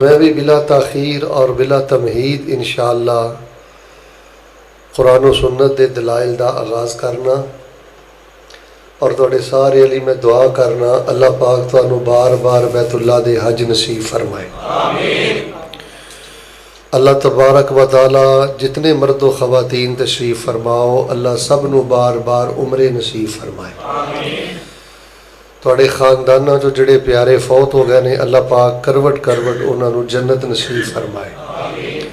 میں بھی بلا تاخیر اور بلا تمہید انشاءاللہ قرآن و سنت دے دلائل دا آغاز کرنا اور تواڈے سارے علی میں دعا کرنا اللہ پاک تانوں بار بار بیت اللہ دے حج نصیب فرمائے آمین۔ اللہ تبارک و تعالی جتنے مرد و خواتین تشریف فرماؤ اللہ سب نو بار بار عمرے نصیب فرمائے آمین۔ تواڈے خانداناں جو جڑے پیارے فوت ہو گئے نے اللہ پاک کروٹ کروٹ انہاں نو جنت نصیب فرمائے آمین۔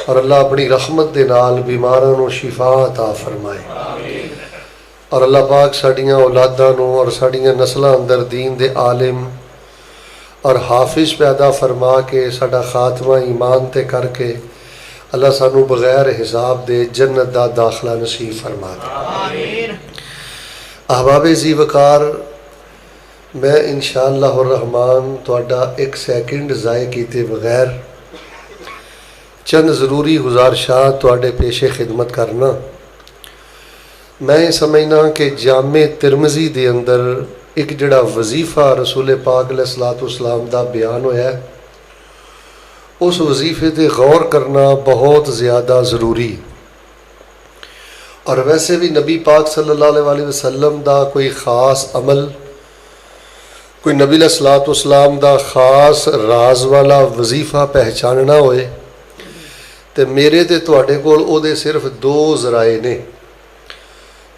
اور اللہ اپنی رحمت دے نال بیماراں نو شفا عطا فرمائے آمین۔ اور اللہ پاک ساڈیاں اولاداں نو اور ساڈیاں نسلاں اندر دین دے عالم اور حافظ پیدا فرما کے ساڈا خاتمہ ایمان تے کر کے اللہ سانو بغیر حساب دے جنت دا داخلہ نصیب فرما دے آمین۔ احباب ذی وقار، میں انشاءاللہ الرحمن تواڈا ایک سیکنڈ ضائع کیتے بغیر چند ضروری گزارشات تواڈے پیش خدمت کرنا۔ میں سمجھنا کہ جامع ترمذی دے اندر ایک جڑا وظیفہ رسول پاک علیہ الصلوۃ والسلام دا بیان ہویا ہے اس وظیفے تے غور کرنا بہت زیادہ ضروری، اور ویسے بھی نبی پاک صلی اللہ علیہ وسلم دا کوئی خاص عمل، کوئی نبی علیہ الصلوۃ والسلام دا خاص راز والا وظیفہ پہچاننا ہوئے تے میرے تے تواڈے کول او دے صرف دو ذرائع نے،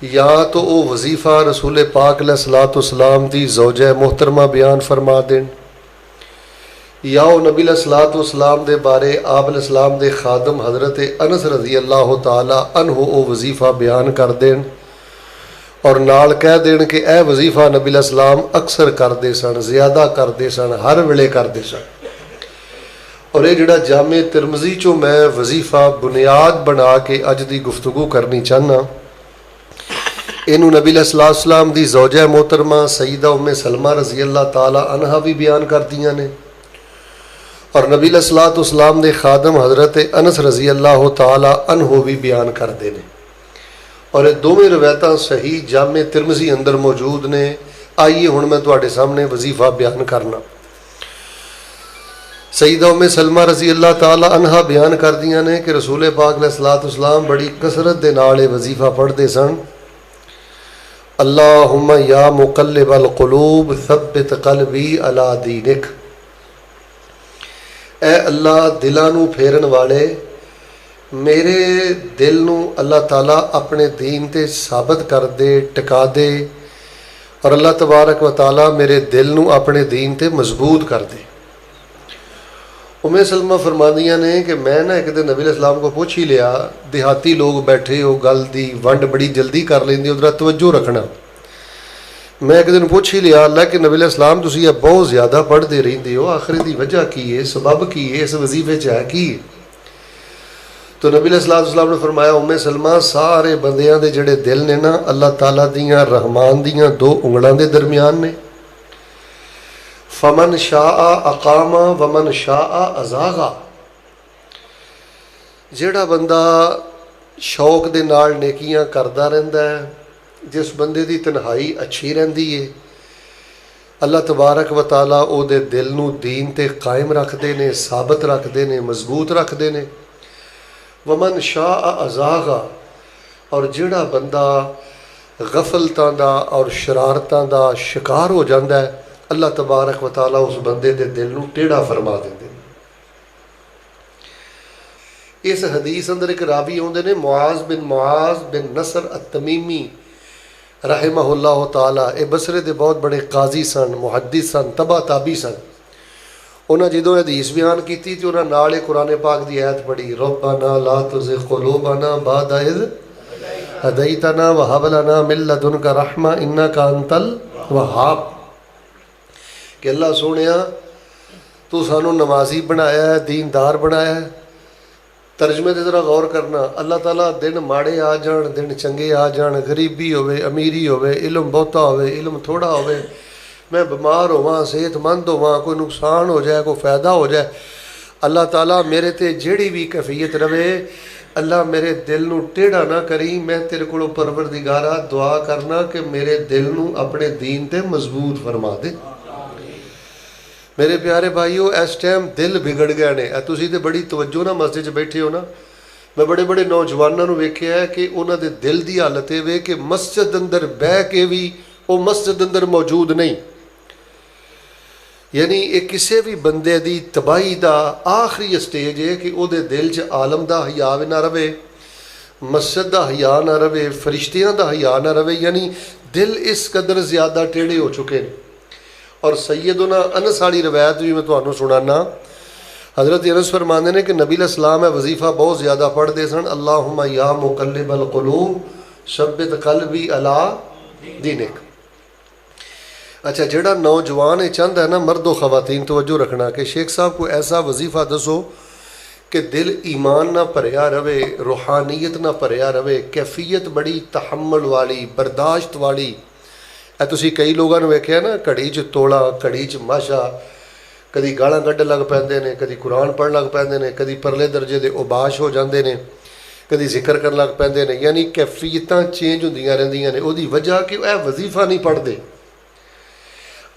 یا تو او وظیفہ رسول پاک علیہ الصلوۃ والسلام دی زوجہ محترمہ بیان فرما دین، یا او نبی علیہ الصلوۃ والسلام دے بارے آپ علیہ السلام دے خادم حضرت انس رضی اللہ تعالی عنہ او وظیفہ بیان کر دین اور نال کہہ دین کہ اے وظیفہ نبی علیہ السلام اکثر کردے سن، زیادہ کردے سن، ہر ویلے کردے سن۔ اور یہ جڑا جامع ترمذی چوں میں وظیفہ بنیاد بنا کے اج دی گفتگو کرنی چاہنا، اینو نبی علیہ السلام دی زوجہ محترمہ سیدہ ام سلمہ رضی اللہ تعالی عنہا بھی بیان کردیاں نے، اور نبی علیہ السلام دے خادم حضرت انس رضی اللہ تعالی عنہ بھی بیان کردے نے، اور یہ دونوں روایتاں صحیح جامع ترمذی اندر موجود نے۔ آئیے ہن میں تواڈے سامنے وظیفہ بیان کرنا۔ سیدہ ام سلمہ رضی اللہ تعالی عنہا بیان کردیاں نے کہ رسول پاک علیہ السلام بڑی کثرت دے نال یہ وظیفہ پڑھدے سن، اللہم یا مقلب القلوب ثبت قلبی علی دینک، اے اللہ دلاں نو پھیرن والے میرے دل نو اللہ تعالیٰ اپنے دین تے ثابت کر دے، ٹکا دے، اور اللہ تبارک و تعالیٰ میرے دل نو اپنے دین تے مضبوط کر دے۔ ام سلمہ فرماندیاں نے کہ میں نا ایک دن نبی علیہ السلام کو پوچھ ہی لیا، دیہاتی لوگ بیٹھے ہو گل دی ونڈ بڑی جلدی کر لیندے ادھر توجہ رکھنا، میں ایک دن پوچھ ہی لیا اللہ کہ نبی علیہ السلام تسی یہ بہت زیادہ پڑھ دے رہندے ہو، آخر دی وجہ کی ہے، سبب کی ہے، اس وظیفے چ ہے کی ہے؟ تو نبی علیہ السلام نے فرمایا ام سلمہ سارے بندیاں دے جڑے دل نے نا اللہ تعالیٰ دیاں رحمان دیاں دو انگلاں دے درمیان نے، فمن شاء اقام ومن شاء ازاغ، جڑا بندہ شوق دے نال نیکیاں کردا رہندا ہے، جس بندے دی تنہائی اچھی رہندی ہے، اللہ تبارک و تعالیٰ او دے دل نو دین تے قائم رکھ دے نے، ثابت رکھ دے نے، مضبوط رکھ دے نے۔ ومن شاء ازاغ، اور جڑا بندہ غفلتاں دا اور شرارتاں دا شکار ہو جاندا ہے اللہ تبارک و تعالیٰ اس بندے دے دل نو ٹیڑھا فرما دیندے۔ اس حدیث اندر ایک راوی ہوندے نے معاذ بن نصر التمیمی رحمہ اللہ تعالیٰ، اے بصرے دے بہت بڑے قاضی سن، محدث سن، تبع تابعی سن۔ انہاں جدوں حدیث بیان کیتی تے انہاں نال قرآن پاک دی آیت پڑھی، ربنا لا تزغ قلوبنا بعد اذ ہدیتنا وہب لنا من لدنک رحمہ انک انت الوہاب، کہ اللہ سونیا تو سانو نمازی بنایا ہے، دیندار بنایا ہے۔ ترجمے تے ذرا غور کرنا، اللہ تعالیٰ دن ماڑے آ جان، دن چنگے آ جان، غریبی ہوئے، امیری ہوئے، علم بہتا ہوئے، علم تھوڑا ہوئے، میں بیمار ہواں، صحت مند ہواں، کوئی نقصان ہو جائے، کوئی فائدہ ہو جائے، اللہ تعالیٰ میرے تے جیڑی بھی کیفیت رہے اللہ میرے دل نو ٹیڑھا نہ کری، میں تیرے کولو پروردگارہ دعا کرنا کہ میرے دل نو اپنے دین تے مضبوط فرما دے۔ میرے پیارے بھائیو اس ٹائم دل بگڑ گئے نے. تسی تے بڑی توجہ نہ مسجد بیٹھے ہو نا. میں بڑے بڑے نوجوانوں نے ویکھیا ہے کہ انہاں دے دل دی حالت یہ کہ مسجد اندر بہ کے بھی وہ مسجد اندر موجود نہیں. یعنی یہ کسی بھی بندے دی تباہی دا آخری سٹیج ہے کہ وہ دے دل چ عالم دا حیا نہ رہے, مسجد دا حیا نہ رہے, فرشتیاں دا حیا نہ رہے. یعنی دل اس قدر زیادہ ٹیڑھے ہو چکے ہیں. اور سیدنا انس والی روایت بھی میں تمہیں سنانا. حضرت انس فرماندے نے کہ نبی علیہ السلام ہے وظیفہ بہت زیادہ پڑھتے سن, اللہم یا مقلب القلوب ثبت قلبی علی دینک. اچھا جڑا نوجوان چاہتا ہے نا, مرد و خواتین توجہ رکھنا کہ شیخ صاحب کو ایسا وظیفہ دسو کہ دل ایمان نہ بھریا رہے, روحانیت نہ بھریا رہے, کیفیت بڑی تحمل والی, برداشت والی. تسی کئی لوگوں نے ویکھیا نا گھڑی چ توڑا گھڑی چ ماشا, کدی گالاں کڈ لگ پیندے نے, کدی قرآن پڑھ لگ پیندے نے, کدی پرلے درجے دے اوباش ہو جاندے نے, کدی ذکر کرن لگ پیندے نے. یعنی کیفیتاں چینج ہوندیاں رہندیاں نے. وہ وجہ کہ اے وظیفہ نہیں پڑھتے.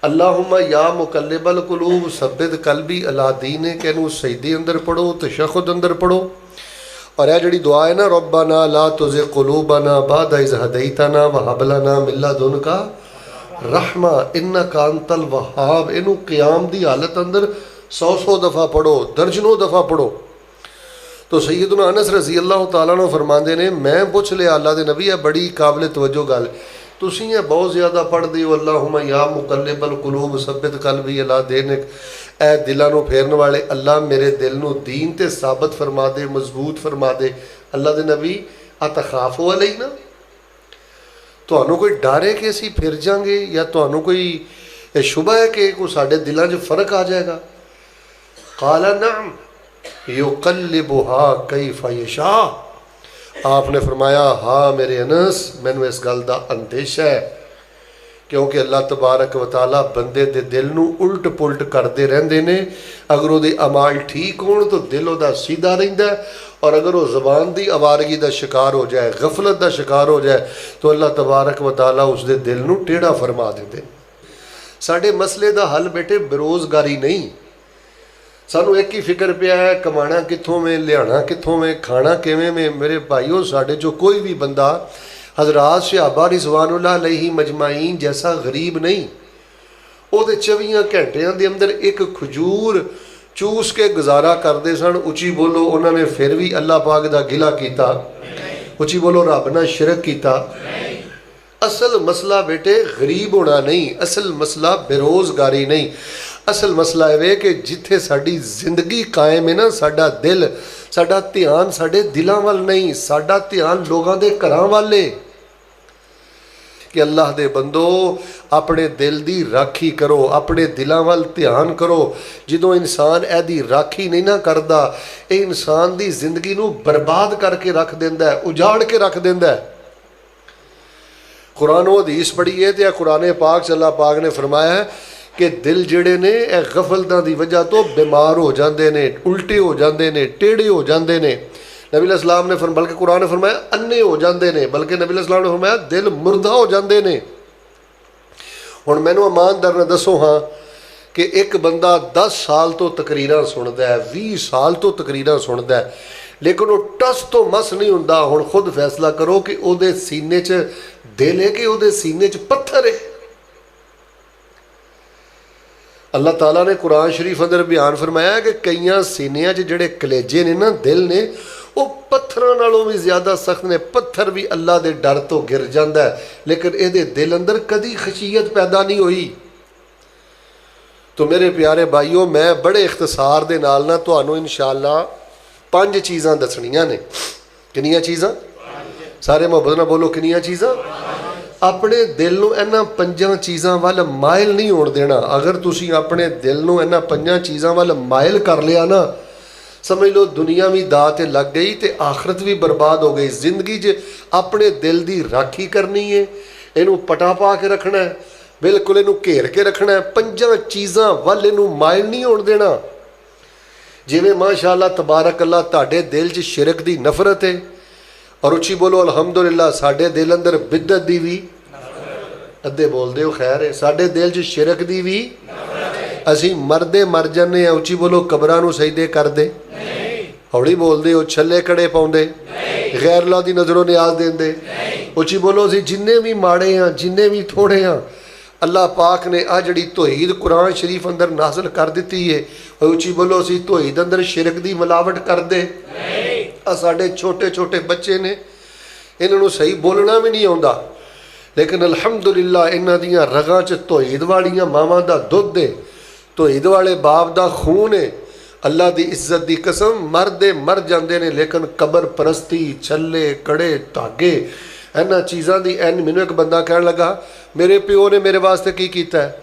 اللہم یا مقلب القلوب ثبت قلبی علی دینک کہ انہوں سجدے اندر پڑھو, تشہد اندر پڑھو. اور یہ جڑی دعا ہے نا, ربنا لا تزغ قلوبنا بعد اذ ہدیتنا وہب لنا من لدنک رحمہ انک انت الوہاب. انہوں قیام دی حالت اندر 100 دفعہ پڑھو, درجنوں دفعہ پڑھو. تو سیدنا انس رضی اللہ تعالیٰ عنہ فرماندے نے میں پوچھ لیا اللہ دے نبی, ہے بڑی قابل توجہ گل, تسی یہ بہت زیادہ پڑھ دیو اللہم یا مقلب القلوب ثبت قلبی علی دینک, اے دلاں نو پھیرن والے اللہ میرے دل نو دین تے ثابت فرما دے, مضبوط فرما دے. اللہ دے نبی اتخافو علینا, تانوں کوئی ڈر ہے کہ اسی پھر جاں گے, یا تانوں کوئی شبہ ہے کہ کوئی ساڈے دلاں 'چ فرق آ جائے گا؟ قال نعم یقلبها کیف یشاء. آپ نے فرمایا ہاں میرے انس, مینوں اس گل دا اندیشہ ہے کیونکہ اللہ تبارک و تعالیٰ بندے دے دل نو الٹ پلٹ کرتے رہندے نے. اگر وہ دے اعمال ٹھیک ہون تو دل دا سیدھا رہندا ہے, اور اگر وہ زبان دی آوارگی دا شکار ہو جائے, غفلت دا شکار ہو جائے, تو اللہ تبارک و تعالیٰ اس دے دل نو ٹیڑھا فرما دیندے. ساڈے مسئلے دا حل بیٹے بیروزگاری نہیں. سانو ایک ہی فکر پیا ہے کمانا کتھوں میں, لیانا کتھوں میں, کھانا کیویں میں. میرے بھائیو ساڈے جو کوئی بھی بندہ حضرات صحابہ رضوان اللہ علیہ مجمعین جیسا غریب نہیں. وہ دے 24 گھنٹیاں دے اندر ایک کھجور چوس کے گزارا کرتے سن. اچھی بولو انہوں نے پھر بھی اللہ پاک دا گلہ کیتا؟ اچھی بولو رب نہ شرک کیتا؟ اصل مسئلہ بیٹے غریب ہونا نہیں, اصل مسئلہ بیروزگاری نہیں. اصل مسئلہ ہے کہ جتھے ساڈی زندگی قائم ہے نا, ساڈا دل, ساڈا دھیان ساڈے دلاں وال نہیں, ساڈا دھیان لوگاں دے گھراں والے. کہ اللہ دے بندو اپنے دل دی راکھی کرو, اپنے دلاں وال دھیان کرو. جدوں انسان اے دی راکھی نہیں نہ کردا, اے انسان دی زندگی نو برباد کر کے رکھ دیندا ہے, اجاڑ کے رکھ دیندا ہے. قرآن و حدیث پڑھی ہے تو قرآن پاک سے اللہ پاک نے فرمایا ہے کہ دل جڑے نے اے غفلتاں دی وجہ تو بیمار ہو جاندے نے, الٹے ہو جاندے نے, ٹیڑھے ہو جاندے نے. نبی علیہ السلام نے بلکہ قرآن نے فرمایا انے ہو جاندے نے, بلکہ نبی علیہ السلام نے فرمایا دل مردہ ہو جاندے نے. ہن مینوں ایماندار نے دسو ہاں کہ ایک بندہ 10 سال تو تقریراں سندا ہے, 20 سال تو تقریراں سندا ہے, لیکن وہ ٹس تو مس نہیں ہوندا. ہن خود فیصلہ کرو کہ او دے سینے 'چ دل ہے کہ او دے سینے 'چ پتھر ہے. اللہ تعالیٰ نے قرآن شریف اندر بیان فرمایا ہے کہ کئیاں سینیاں جڑے کلیجے نے نا, دل نے, وہ پتھراں نالوں بھی زیادہ سخت نے. پتھر بھی اللہ دے ڈر تو گر جاندا ہے, لیکن اے دے دل اندر کدی خشیت پیدا نہیں ہوئی. تو میرے پیارے بھائیو, میں بڑے اختصار دے نال نا تانوں انشاءاللہ 5 چیزاں دسنیاں نے. کنیاں چیزاں؟ سارے محبت نہ بولو, کنیاں چیزاں؟ اپنے دل نو اینا 5 چیزاں وال مائل نہیں ہون دینا. اگر تسی اپنے دل نو اینا 5 چیزاں وال مائل کر لیا نا, سمجھ لو دنیا بھی دا تے لگ گئی تے آخرت بھی برباد ہو گئی. زندگی جے اپنے دل دی راکھی کرنی ہے, اینو پٹا پا کے رکھنا ہے, بالکل اینو گھیر کے رکھنا ہے. 5 چیزاں وال اینو مائل نہیں ہون دینا. جویں ماشاءاللہ تبارک اللہ تہاڈے دل 'چ شرک دی نفرت ہے, اور اچھی بولو الحمدللہ ساڈے دل اندر بدعت دی بھی, ادھے بول دیو خیر ہے, ساڈے دل 'چ شرک دی بھی, ਅਸੀਂ ਮਰਦੇ ਮਰ ਜਾਂਦੇ ਆ, ਉੱਚੀ ਬੋਲੋ ਕਬਰਾਂ ਨੂੰ ਸਜਦੇ ਕਰਦੇ, ਹੌਲੀ ਬੋਲਦੇ ਹੋ, ਛੱਲੇ ਕੜੇ ਪਾਉਂਦੇ, ਗੈਰ ਅੱਲਾਹ ਦੀ ਨਜ਼ਰੋਂ ਨਿਆਜ਼ ਦਿੰਦੇ, ਉੱਚੀ ਬੋਲੋ ਅਸੀਂ ਜਿੰਨੇ ਵੀ ਮਾੜੇ ਆ, ਜਿੰਨੇ ਵੀ ਥੋੜੇ ਆ, ਅੱਲਾਹ ਪਾਕ ਨੇ ਆ ਜਿਹੜੀ ਤੌਹੀਦ ਕੁਰਾਨ ਸ਼ਰੀਫ ਅੰਦਰ ਨਾਜ਼ਿਲ ਕਰ ਦਿੱਤੀ ਹੈ, ਉੱਚੀ ਬੋਲੋ ਅਸੀਂ ਤੌਹੀਦ ਅੰਦਰ ਸ਼ਿਰਕ ਦੀ ਮਿਲਾਵਟ ਕਰਦੇ। ਆ ਸਾਡੇ ਛੋਟੇ ਛੋਟੇ ਬੱਚੇ ਨੇ, ਇਹਨਾਂ ਨੂੰ ਸਹੀ ਬੋਲਣਾ ਵੀ ਨਹੀਂ ਆਉਂਦਾ, ਲੇਕਿਨ ਅਲਹਮਦੁਲਿਲਾ ਇਹਨਾਂ ਦੀਆਂ ਰਗਾਂ 'ਚ ਤੌਹੀਦ ਵਾਲੀਆਂ ਮਾਵਾਂ ਦਾ ਦੁੱਧ ਹੈ, ਤੌਹੀਦ ਵਾਲੇ ਬਾਪ ਦਾ ਖੂਨ ਹੈ। ਅੱਲਾ ਦੀ ਇੱਜ਼ਤ ਦੀ ਕਸਮ ਮਰਦੇ ਮਰ ਜਾਂਦੇ ਨੇ, ਲੇਕਿਨ ਕਬਰ ਪਰਸਤੀ, ਛੱਲੇ ਕੜੇ, ਧਾਗੇ, ਇਹਨਾਂ ਚੀਜ਼ਾਂ ਦੀ ਮੈਨੂੰ ਇੱਕ ਬੰਦਾ ਕਹਿਣ ਲੱਗਾ ਮੇਰੇ ਪਿਓ ਨੇ ਮੇਰੇ ਵਾਸਤੇ ਕੀ ਕੀਤਾ ਹੈ,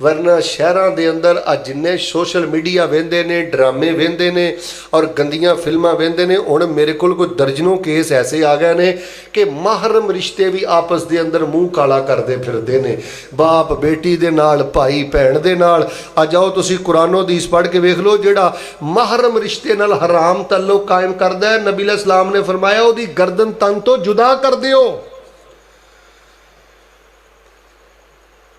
ورنہ شہراں دے اندر جننے سوشل میڈیا ویندے نے، ڈرامے ویندے نے اور گندیاں فلماں ویندے نے، ہن میرے کول کوئی درجنوں کیس ایسے آ گئے نے کہ محرم رشتے بھی آپس دے اندر منہ کالا کردے پھردے نے، باپ بیٹی دے نال، بھائی بھین دے نال۔ جاؤ تسی قرآن و حدیث پڑھ کے ویکھ لو، جڑا محرم رشتے نال حرام تعلق قائم کردا ہے، نبی علیہ السلام نے فرمایا او دی گردن تن تو جدا کر دیو۔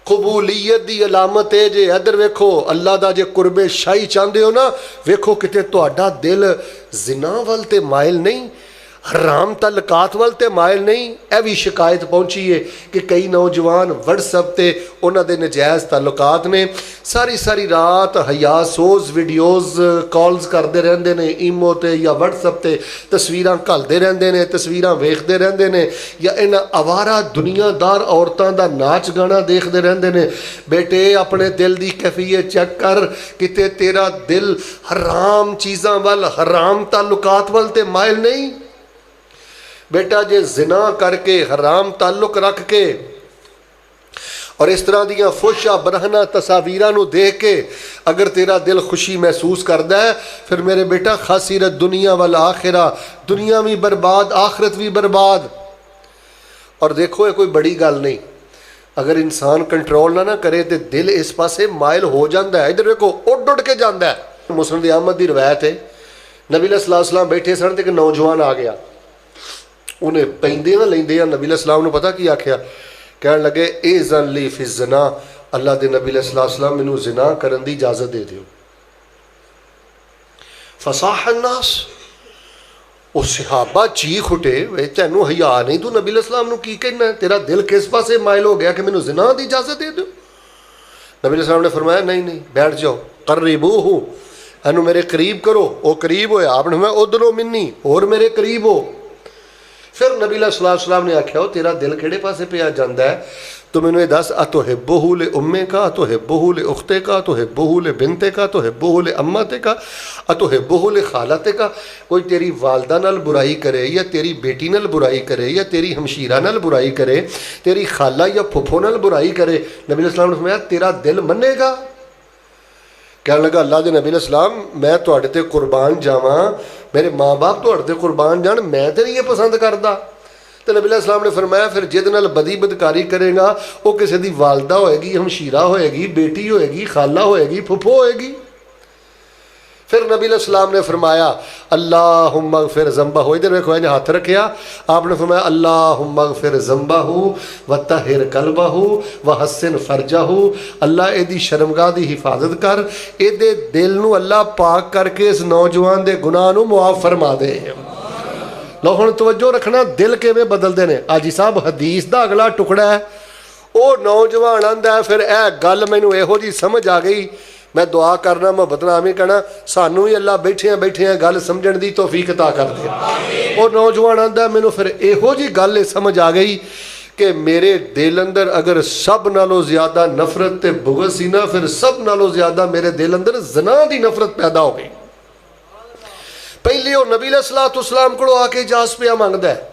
قبولیت دی علامت ہے جے ادھر ویکھو، اللہ دا جے قرب شاہی چاہندے ہو نا، ویکھو کتے تہاڈا دل زنا ول تے مائل نہیں، حرام تعلقات ول تے مائل نہیں۔ اے بھی شکایت پہنچی ہے کہ کئی نوجوان واٹس ایپ تے انہاں دے نجائز تعلقات نے، ساری رات حیا سوز ویڈیوز کالز کردے رہندے نے، ایمو تے یا واٹس ایپ تے تصویراں گھلدے رہندے نے، تصویراں ویکھدے رہندے نے، یا انہاں آوارہ دنیا دار عورتاں دا ناچ گانا دیکھدے رہندے نے۔ بیٹے اپنے دل دی کیفیت چیک کر، کتے تیرا دل حرام چیزاں ول، حرام تعلقات ول تے مائل نہیں۔ بیٹا جے زنا کر کے، حرام تعلق رکھ کے اور اس طرح دیاں فحشہ برہنہ تصاویراں نو دیکھ کے اگر تیرا دل خوشی محسوس کردا ہے، پھر میرے بیٹا خاسرت دنیا والآخرہ، دنیا بھی برباد، آخرت بھی برباد۔ اور دیکھو یہ کوئی بڑی گل نہیں، اگر انسان کنٹرول نہ کرے تو دل اس پاسے مائل ہو جاندہ ہے۔ ادھر دیکھو اڈ کے جاندہ ہے۔ مسند احمد دی روایت ہے، نبی علیہ السلام بیٹھے سن تے کہ نوجوان آ گیا، انہیں پیندے نہ لیندے ہیں۔ نبی علیہ السلام نے پتہ کی آکھیا، کہنے لگے ایذن لی فی الزنا، اللہ دے نبی علیہ السلام مینوں زنا کرن دی اجازت دے دیو۔ فصاح الناس، وہ صحابہ چیخ اٹھے، وے تینوں حیا نہیں، تو نبی علیہ السلام نو کی کہنا ہے؟ تیرا دل کس پاسے مائل ہو گیا کہ مینوں زنا دی اجازت دے دیو؟ نبی علیہ السلام نے فرمایا نہیں بیٹھ جاؤ، قربوہ، اینو میرے قریب کرو۔ وہ قریب ہویا، آپ نے فرمایا ادنو منی، اور میرے قریب ہو۔ پھر نبی علیہ السلام نے آکھیا، تیرا دل کیڑے پاسے پہ جاندا ہے؟ تو میں نے دس، اتحبہ لأمک، اتحبہ لأختک، اتحبہ لبنتک، اتحبہ لعمتک، اتحبہ لخالتک۔ کوئی تیری والدہ نال برائی کرے یا تیری بیٹی نال برائی کرے یا تیری ہمشیرہ نال برائی کرے، تیری خالہ یا پھپھو نال برائی کرے، نبی علیہ السلام نے فرمایا تیرا دل منے گا؟ کہنے لگا اللہ دے نبی علیہ السلام میں تواڈے تے قربان جاواں، میرے ماں باپ تواڈے تے قربان جان، میں تے نہیں یہ پسند کردا۔ تو نبی علیہ السلام نے فرمایا پھر جد نال بدی بدکاری کرے گا وہ کسی دی والدہ ہوئے گی، ہمشیرہ ہوئے گی، بیٹی ہوئے گی، خالہ ہوئے گی، پھپھو ہوئے گی۔ پھر نبی علیہ السلام نے فرمایا اللہم اغفر ذنبہ، ادھر دیکھو انہیں ہاتھ رکھیا، آپ نے فرمایا اللہم اغفر ذنبہ وطہر قلبہ وحسن فرجہ، اللہ اے دی شرمگاہ دی حفاظت کر، اے دے دل نو اللہ پاک کر کے اس نوجوان دے گناہ نو معاف فرما دے۔ لو ہن توجہ رکھنا دل کے میں بدل دینے۔ آجی صاحب حدیث دا اگلا ٹکڑا ہے، او نوجوان آندا ہے پھر اے گل مینوں ایہو جی سمجھ آ گئی، میں دعا کرنا محبت نال آمین کہنا، سانوں ہی اللہ بیٹھیاں گل سمجھن دی توفیق عطا کر دے۔ او نوجوان آندا ہے مینوں پھر ایہو جی گل سمجھ آ گئی کہ میرے دل اندر اگر سب نالوں زیادہ نفرت تے بغض سی نا، پھر سب نالوں زیادہ میرے دل اندر زنا دی نفرت پیدا ہو گئی۔ پہلے وہ نبی علیہ السلام کو آ کے اجازت پہ مانگدا ہے۔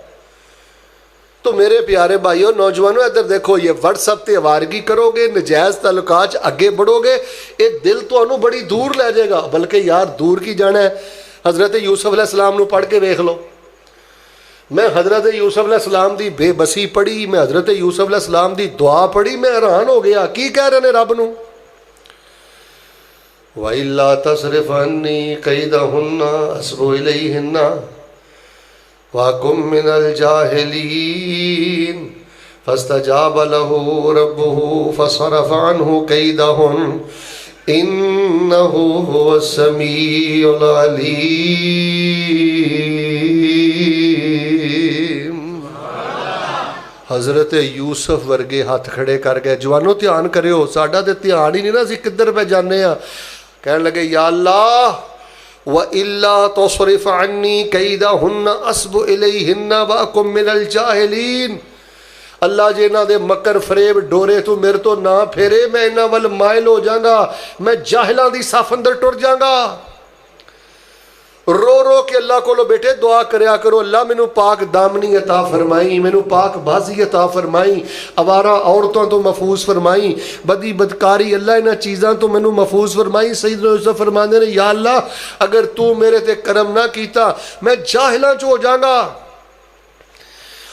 تو میرے پیارے بھائیو نوجوانوں ادھر دیکھو، یہ واٹس ایپ تے آوارگی کرو گے، نجائز تعلقات اگے بڑھو گے، یہ دل تو انہوں بڑی دور لے جائے گا۔ بلکہ یار دور کی جانا ہے، حضرت یوسف علیہ السلام نو پڑھ کے دیکھ لو۔ میں حضرت یوسف علیہ السلام دی بے بسی پڑھی، میں حضرت یوسف علیہ السلام دی دعا پڑھی، میں حیران ہو گیا کی کہہ رہے ہیں رب نو، وَإِلَّا تَصْرِفْ عَنِّي كَيْدَهُنَّ أَصْبُ إِلَيْهِنَّ وَأَكُن مِّنَ الْجَاهِلِينَ فَاسْتَجَابَ لَهُ رَبُّهُ فَصَرَفَ عَنْهُ كَيْدَهُنَّ إِنَّهُ هُوَ السَّمِيعُ الْعَلِيمُ۔ حضرت یوسف ورگے ہاتھ کھڑے کر گئے۔ جوانوں دھیان کریو، ساڈا تے دھیان ہی نہیں نا، اسی کدھر پہ جانے ہاں۔ کہنے لگے یا اللہ وَإِلَّا تَصْرِفْ عَنِّي كَيْدَهُنَّ أَصْبُ إِلَيْهِنَّ وَأَكُن مِّنَ الْجَاهِلِينَ، اللہ جے انہاں دے مکر فریب ڈورے تو میرے تو نہ پھیرے، میں انہاں ول مائل ہو جاگا، میں جاہلاں دی صف اندر ٹر جاگا۔ رو رو کے اللہ کو بیٹے دعا کریا کرو، اللہ مینوں پاک دامنی عطا فرمائی، مینوں پاک بازی عطا فرمائی، آوارہ عورتوں تو محفوظ فرمائی، بدی بدکاری اللہ انہاں چیزاں تو مینوں محفوظ فرمائی۔ سیدنا یوسف فرماندے نے یا اللہ اگر تو میرے تے کرم نہ کیتا میں جاہلاں چ ہو جاگا۔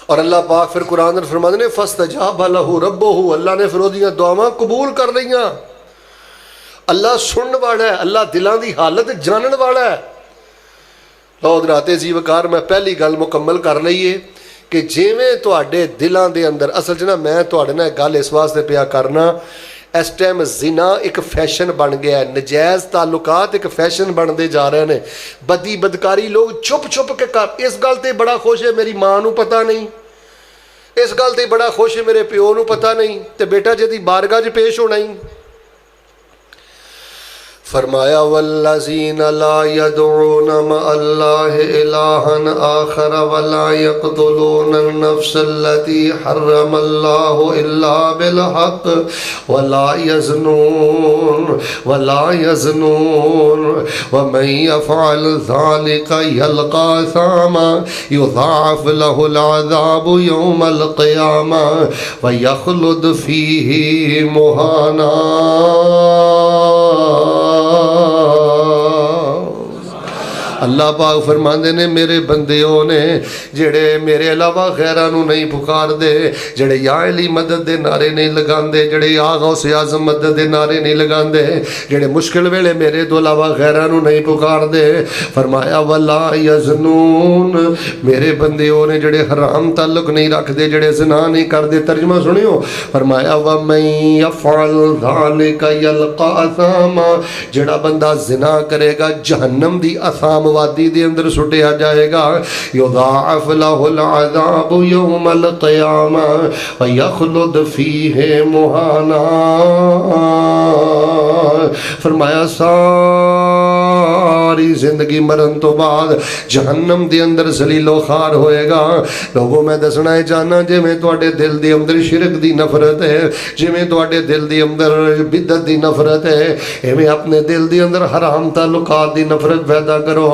اور اللہ پاک پھر قرآن میں فرماندے نے فاستجاب لہ ربہ، اللہ نے پھر اودیاں دعاواں قبول کر لیاں۔ اللہ سنن والا ہے، اللہ دلاں دی حالت جانن والا ہے۔ لو حضرات عزیز وقار میں پہلی گل مکمل کر لئیے کہ جیویں تواڈے دلاں دے اندر اصل چ نا میں تواڈے نال گل اس واسطے پیا کرنا، اس ٹائم زنا ایک فیشن بن گیا ہے، نجائز تعلقات ایک فیشن بنتے جا رہے ہیں، بدی بدکاری لوگ چھپ چھپ کے کر، اس گل تے بڑا خوش ہے میری ماں نو پتہ نہیں، اس گل تے بڑا خوش ہے میرے پیو نو پتہ نہیں، تے بیٹا جدی بارگاہ چ پیش ہونا ہی۔ فرمایا والذین لا يدعون مع اللہ الہا آخر ولا يقتلون النفس التي حرم اللہ الا بالحق ولا يزنون ومن يفعل ذلك يلقى أثاما يضاعف له العذاب يوم القيامة ويخلد فيه مهانا۔ اللہ پاک فرماندے نے میرے بندیوں نے جڑے میرے علاوہ غیرہ نو نہیں پکار دے، جڑے یا علی مدد دے نعرے نہیں لگان دے، جڑے یا غوث اعظم مدد دے نعرے نہیں لگان دے، جڑے مشکل ویلے میرے تو علاوہ غیرہ نو نہیں پکار دے، فرمایا ولا یزنون، میرے بندیوں نے جڑے حرام تعلق نہیں رکھ دے، جڑے زنا نہیں کر دے۔ ترجمہ سنیو، فرمایا وَمَن يَفْعَلْ ذَلِكَ يَلْقَ أَثَامًا، جڑا بندہ زنا کرے گا جہنم دی اثام وادی دے اندر سٹیا جائے گا، یضاعف لہ العذاب یوم القیامہ ویخلد فیہ مہانا۔ فرمایا ساری زندگی مرن تو بعد جہنم دے اندر ذلیل و خوار ہوئے گا۔ لوگوں میں دسنا ہے جانا جی میں تواڈے دل دے اندر شرک دی نفرت ہے، جی میں تواڈے دل دے اندر بدعت دی نفرت ہے، ایویں اپنے دل دے اندر حرام تعلقات دی نفرت پیدا کرو،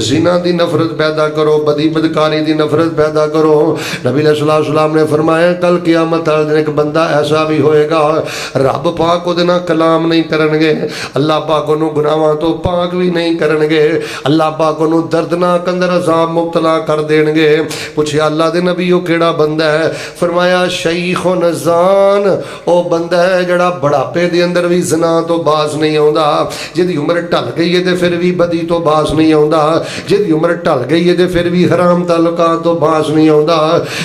زنا دی نفرت پیدا کرو، بدی بدکاری دی نفرت پیدا کرو۔ نبی علیہ الصلوۃ والسلام نے فرمایا کل قیامت والے دن ایک بندہ ایسا بھی ہوئے گا رب پاک اودے نال کلام نہیں کرن گے، اللہ پاک انہوں گناہاں تو پاک بھی نہیں کرن گے، اللہ پاک انہوں دردناک اندر عذاب مبتلا کر دین گے۔ پوچھیا اللہ دے نبی وہ کیڑا بندہ ہے؟ فرمایا شیخ نزان، او بندہ ہے جڑا بڑھاپے دے اندر بھی زنا تو باز نہیں آوندا، جدی عمر ٹل گئی ہے تے پھر بھی بدی تو باز نہیں آوندا، جدی عمر ٹل گئی ہے تے پھر بھی حرام تعلقات تو باز نہیں آوندا۔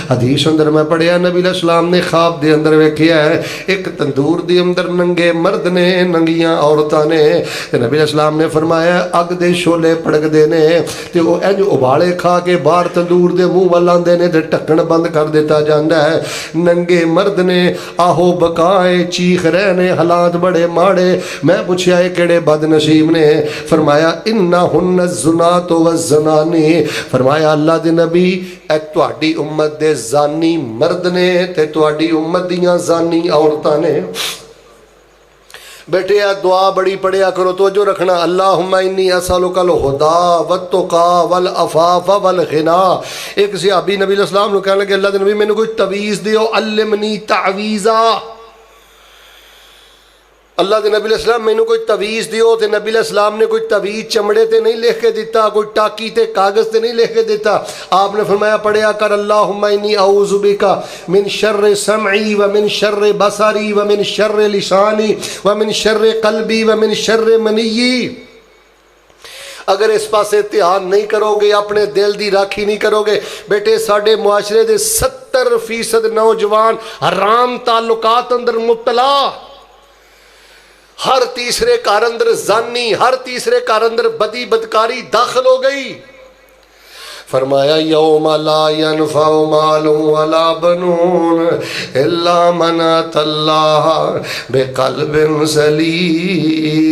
حدیث اندر میں پڑھیا نبی علیہ السلام نے خواب دے اندر ویکھیا ہے ایک تندور دے اندر ننگے مرد نے ننگیاں عورتاں نے، تے نبی علیہ السلام نے فرمایا اگ دے شولے پڑک دے نے تے وہ انج ابالے کھا کے باہر تندور دے منہ ول آندے نے تے ڈھکن بند کر دیتا جاندا ہے۔ ننگے مرد نے آہو بکائے چیخ رہے نے، حالات بڑے ماڑے۔ میں پوچھیا اے کیڑے بد نصیب نے؟ فرمایا انہن الزنات والزنانی، فرمایا اللہ دے نبی اے تواڈی امت دے زانی مرد نے تے تواڈی امت دیاں زانی عورتاں نے۔ بیٹے دعا بڑی پڑھیا کرو، توجہ رکھنا، اللہم انی اسالک الہدی والتقی والعفاف والغنی۔ ایک صحابی نبی علیہ السلام نے کہنے لگے اللہ دے نبی میں نے کوئی تعویذ دیو، علمنی تعویذا، اللہ دے نبی علیہ السلام میں نے کوئی تعویذ دیو، تے نبی علیہ السلام نے کوئی تعویذ چمڑے تے نہیں لکھ کے دیتا، کوئی ٹاکی تے کاغذ تے نہیں لکھ کے دیتا۔ آپ نے فرمایا پڑھیا کر اللہم انی اعوذ بک من شر سمعی ومن شر بصری ومن شر لسانی ومن شر قلبی ومن شر منی۔ اگر اس پاسے دھیان نہیں کرو گے، اپنے دل دی راکھی نہیں کرو گے، بیٹے ساڈے معاشرے دے 70% نوجوان حرام تعلقات اندر مبتلا، ہر تیسرے گھر اندر زانی، ہر تیسرے گھر اندر بدی بدکاری داخل ہو گئی۔ فرمایا یوم لا ینفع مال ولا بنون الا من اتى اللہ بقلب سلیم۔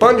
5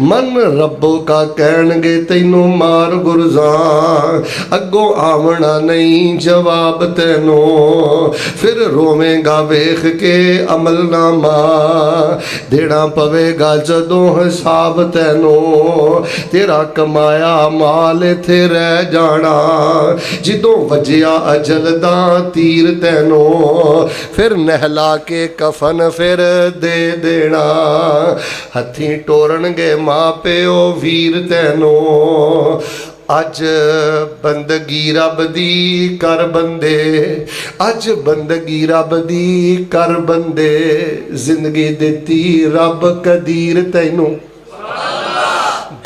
ਮਨ ਰੱਬੋ ਕਾ ਕਹਿਣਗੇ ਤੈਨੂੰ ਮਾਰ ਗੁਰਜ਼ਾਂ, ਅੱਗੋਂ ਆਵਣਾ ਨਹੀਂ ਜਵਾਬ ਤੈਨੂੰ, ਫਿਰ ਰੋਵੇਂਗਾ ਵੇਖ ਕੇ ਅਮਲਨਾਮਾ, ਦੇਣਾ ਪਵੇਗਾ ਜਦੋਂ ਹਿਸਾਬ ਤੈਨੂੰ, ਤੇਰਾ ਕਮਾਇਆ ਮਾਲ ਇੱਥੇ ਰਹਿ ਜਾਣਾ, ਜਦੋਂ ਵਜਿਆ ਅਜਲ ਦਾ ਤੀਰ ਤੈਨੂੰ, ਫਿਰ ਨਹਿਲਾ ਕੇ ਕਫਨ ਫਿਰ ਦੇ ਦੇਣਾ, ਹੱਥੀਂ ਟੋਰਨਗੇ ਮਾਂ ਪਿਓ ਵੀਰ ਤੈਨੂੰ, ਅੱਜ ਬੰਦਗੀ ਰੱਬ ਦੀ ਕਰ ਬੰਦੇ, ਅੱਜ ਬੰਦਗੀ ਰੱਬ ਦੀ ਕਰ ਬੰਦੇ, ਜ਼ਿੰਦਗੀ ਦਿੱਤੀ ਰੱਬ ਕਦੀਰ ਤੈਨੂੰ।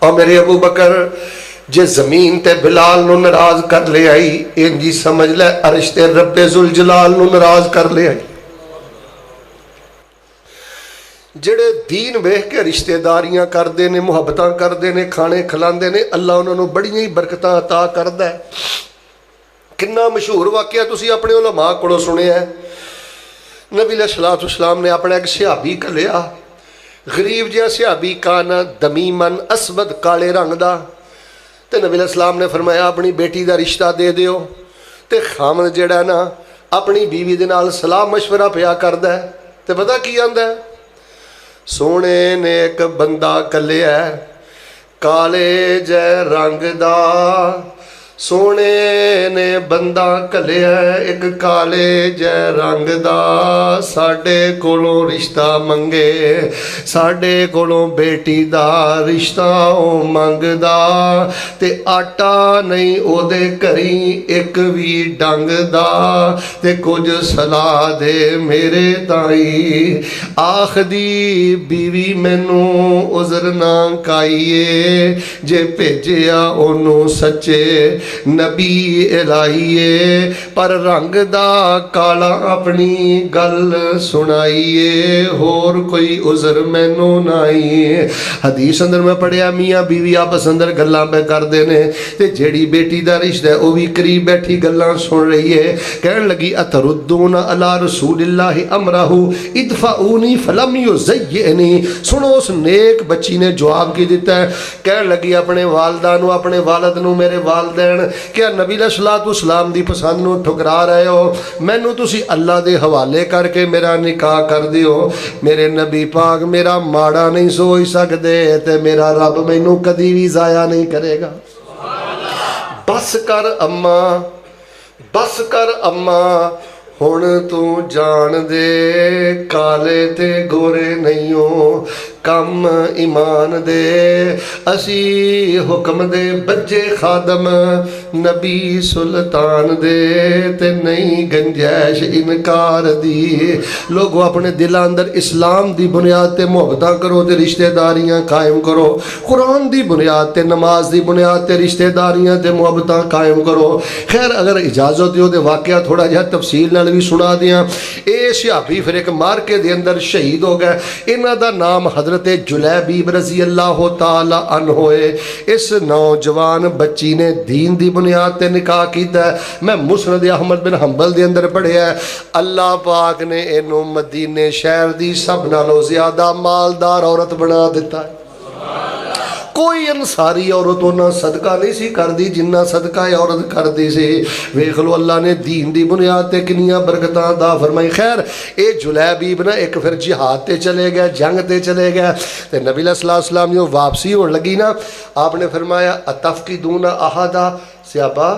اور میرے ابو بکر جے زمین تے بلال نو ناراض کر لے آئی انجی سمجھ لے عرش تے رب ذوالجلال نو ناراض کر لے آئی. جڑے دین ویکھ کے رشتہ داریاں کردے نے محبتاں کردے نے کھانے کھلاندے نے اللہ انہاں نو بڑیاں ہی برکتاں عطا کردا ہے. کنا مشہور واقعہ تسی اپنے علماء کولوں سنیا ہے. نبی علیہ الصلوۃ والسلام نے اپنا ایک صحابی کھلیا غریب جہا صحابی کانا دمیمن اسود کالے رنگ دا تے نبی علیہ السلام نے فرمایا اپنی بیٹی دا رشتہ دے دیو. تے خامد جڑا ہے نا اپنی بیوی دے نال صلاح مشورہ پیا کردا ہے تے پتہ کی آندا ہے سونے نے ایک بندہ کلیا ہے کالے جے رنگ دا سونے نے بندہ کلیا ہے ایک کالے جے رنگ دا ساڈے کولوں رشتہ منگے ساڈے کولوں بیٹی دا رشتہ او منگدا تے آٹا نہیں او دے گھری ایک وی ڈنگ دا تے کچھ صلاح دے میرے تائی آخ دی بیوی مینوں عذر نہ کائیے جے بھیجیا اونوں سچے نبی الہیے پر رنگ دا کالا اپنی گل سنائیے ہور کوئی عذر مینوں نائیے. حدیث اندر میں پڑھیا میاں بیوی آپس اندر گلاں پہ کردے نے تے جیڑی بیٹی دا رشتہ ہے وہ بھی قریب بیٹھی گلاں سن رہی ہے. کہن لگی اتردون علی رسول اللہ امرہ ادفعونی فلم یزیئنی. سنو اس نیک بچی نے جواب کی دیتا ہے کہن لگی اپنے والدہ نو اپنے والد نو میرے والدین کیا نبی علیہ الصلوۃ والسلام دی پسند نو ٹھکرا رہے ہو مینوں تسی اللہ دے حوالے کر کے میرا نکاح کر دیو. میرے نبی پاک میرا ماڑا نہیں سوچ سکدے تے میرا رب مینوں کدی بھی ضائع نہیں کرے گا. بس کر اماں بس کر اماں ہن تو جان دے کالے تے گورے نہیں ہو کم ایمان دے اسی حکم دے بچے خادم نبی سلطان دے تے نہیں گنجائش انکار دی. لوگوں اپنے دل اندر اسلام دی بنیاد تے محبتاں کرو تے رشتہ داریاں قائم کرو. قرآن دی بنیاد تے نماز دی بنیاد تے رشتہ داریاں تے محبتاں قائم کرو. خیر اگر اجازت دیو تے واقعہ تھوڑا جہا تفصیل نال بھی سنا دیاں. اے صحابی پھر ایک مارکے دے اندر شہید ہو گئے. انہاں دا نام حضرت جلیبیب رضی اللہ تعالی عنہ ہوئے. اس نوجوان بچی نے دین دی بنیاد تے نکاح کیتا ہے. میں مسند احمد بن حنبل دے اندر پڑھیا ہے اللہ پاک نے اینو مدینے شہر دی سب نالوں زیادہ مالدار عورت بنا دیتا ہے. کوئی انصاری عورت انہاں صدقہ نہیں سی کر دی جنہ صدقہ عورت کر دی سی. ویکھ لو اللہ نے دین دی بنیاد تے کنیاں برکتاں عطا فرمائی. خیر اے جلیبیب نا ایک پھر جہاد تے چلے گئے جنگ تے چلے گئے تے نبی علیہ الصلوۃ والسلام جو واپسی ہون لگی نا آپ نے فرمایا اتفقدون احدا صحابہ